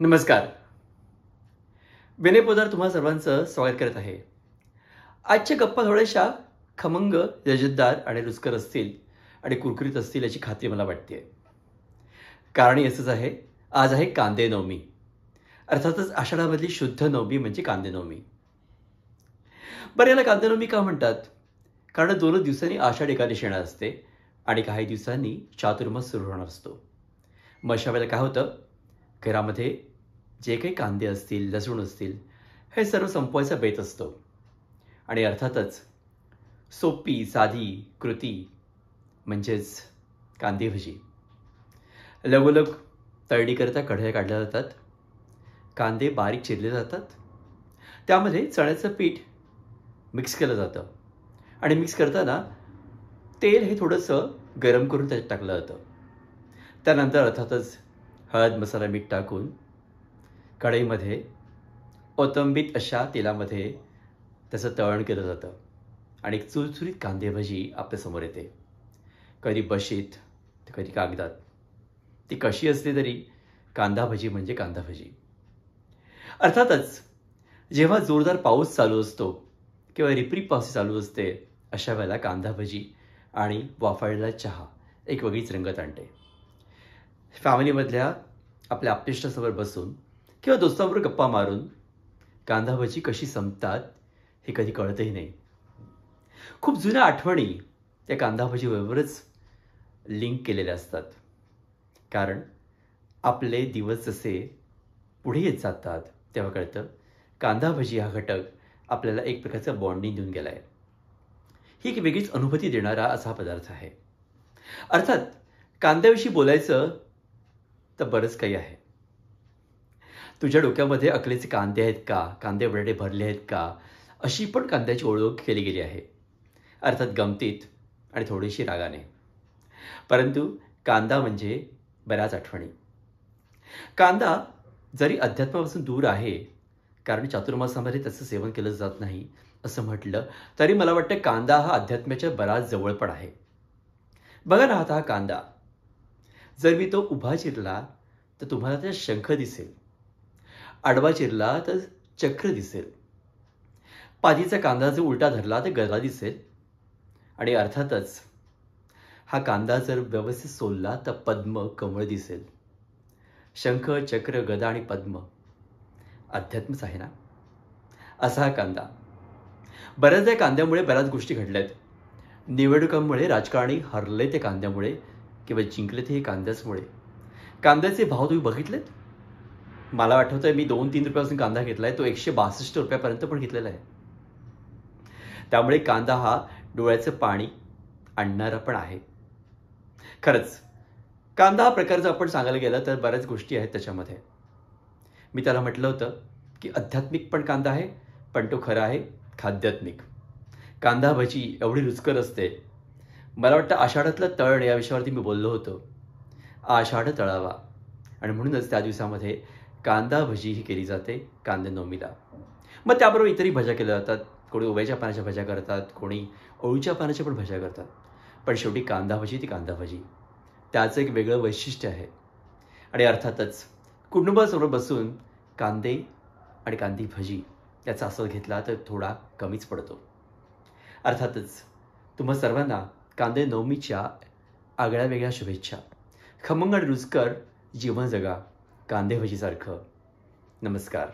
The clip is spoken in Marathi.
नमस्कार. विनय पोदार तुम्हा सर्वांचं स्वागत करत आहे. आजच्या गप्पा थोड्याशा खमंग, लज्जतदार आणि रुचकर असतील आणि कुरकुरीत असतील याची खात्री मला वाटते. कारण असंच आहे, आज आहे कांदे नवमी. अर्थातच आषाढामधली शुद्ध नवमी म्हणजे कांदे नवमी. बरं, याला कांदे नवमी का म्हणतात? कारण 2 दिवसांनी आषाढ एकादशी येणार असते आणि काही दिवसांनी चातुर्मास सुरू होणार असतो. मग अशा वेळेला काय होतं, घरामध्ये जे काही कांदे असतील, लसूण असतील, हे सर्व संपवायचा बेत असतो. आणि अर्थातच सोपी साधी कृती म्हणजेच कांदे भजी. लगोलग तळणीकरता कढया काढल्या जातात, कांदे बारीक चिरले जातात, त्यामध्ये चण्याचं पीठ मिक्स केलं जातं आणि मिक्स करताना तेल हे थोडंसं गरम करून त्याच्यात टाकलं जातं. त्यानंतर अर्थातच हळद, मसाला, मीठ टाकून कढईमध्ये ओतंबीत अशा तेलामध्ये त्याचं तळण केलं जातं आणि एक चुरचुरीत कांदे भजी आपल्यासमोर येते. कधी बशीत तर कधी कागदात. ती कशी असली तरी कांदा भजी म्हणजे कांदा भजी. अर्थातच जेव्हा जोरदार पाऊस चालू असतो किंवा रिपरिप पाऊस चालू असते, अशा वेळेला कांदा भजी आणि वाफाळलेला चहा एक वेगळीच रंगत आणते. फॅमिलीमधल्या आपल्या आप्तेष्टासमोर बसून किंवा दोस्तांबरोबर गप्पा मारून कांदा भजी कशी संपतात हे कधी कळतही नाही. खूप जुन्या आठवणी त्या कांदा भजीबरोबरच लिंक केलेल्या असतात. कारण आपले दिवस जसे पुढे येत जातात तेव्हा कळतं कांदा भजी हा घटक आपल्याला एक प्रकारचा बॉन्डिंग देऊन गेला आहे. ही एक वेगळीच अनुभूती देणारा असा हा पदार्थ आहे. अर्थात कांद्याविषयी बोलायचं तर बरंच काही आहे. तुझ्या डोक्यामध्ये अकलेचे कांदे आहेत का, कांदे बटाटे भरले आहेत का, अशी पण कांद्याची ओळख केली गेली आहे. अर्थात गमतीत आणि थोडीशी रागाने. परंतु कांदा म्हणजे बऱ्याच आठवणी. कांदा जरी अध्यात्मापासून दूर आहे, कारण चातुर्मासामध्ये त्याचं सेवन केलं जात नाही असं म्हटलं तरी मला वाटतं कांदा हा अध्यात्माच्या बराच जवळ पण आहे. बघा ना, आता हा कांदा जर मी तो उभा चिरला तर तुम्हाला त्यात शंख दिसेल, आडवा चिरला तर चक्र दिसेल, पाठीचा कांदा जर उलटा धरला तर गदा दिसेल आणि अर्थातच हा कांदा जर व्यवस्थित सोलला तर पद्म, कमळ दिसेल. शंख, चक्र, गदा आणि पद्म अध्यात्मच आहे ना. असा हा कांदा. बऱ्याचदा कांद्यामुळे बऱ्याच गोष्टी घडल्यात. निवडणुकांमुळे राजकारणी हरले ते कांद्यामुळे किंवा जिंकले ते हे कांद्याचमुळे. कांद्याचे भाव तुम्ही बघितलेत? मला आठवतंय मी 2-3 रुपयापासून कांदा घेतलाय, तो 162 रुपयापर्यंत पण घेतलेला आहे. त्यामुळे कांदा हा डोळ्याचं पाणी आणणारा पण आहे. खरंच कांदा हा प्रकार जर आपण सांगायला गेलं तर बऱ्याच गोष्टी आहेत त्याच्यामध्ये. मी त्याला म्हटलं होतं की आध्यात्मिक पण कांदा आहे, पण तो खरा आहे खाद्यात्मिक. कांदा भजी एवढी रुचकर असते. मला वाटतं आषाढातलं तळण या विषयावरती मी बोललो होतो. आषाढ तळावा आणि म्हणूनच त्या दिवसामध्ये कांदा भजी ही केली जाते कांदे नवमीला. मग त्याबरोबर इतरही भज्या केल्या जातात. कोणी ओव्याच्या पानाच्या भज्या करतात, कोणी अळूच्या पानाच्या पण भज्या करतात. पण शेवटी कांदा भजी ती कांदा भजी. त्याचं एक वेगळं वैशिष्ट्य आहे. आणि अर्थातच कुटुंबासमोर बसून कांदे आणि कांदी भजी याचा आस्वाद घेतला तर थोडा कमीच पडतो. अर्थातच तुम्हा सर्वांना कांदे नवमीच्या आगळ्या वेगळ्या शुभेच्छा. खमंग आणि रुचकर जीवन जगा कांदे भजीसारखं. नमस्कार.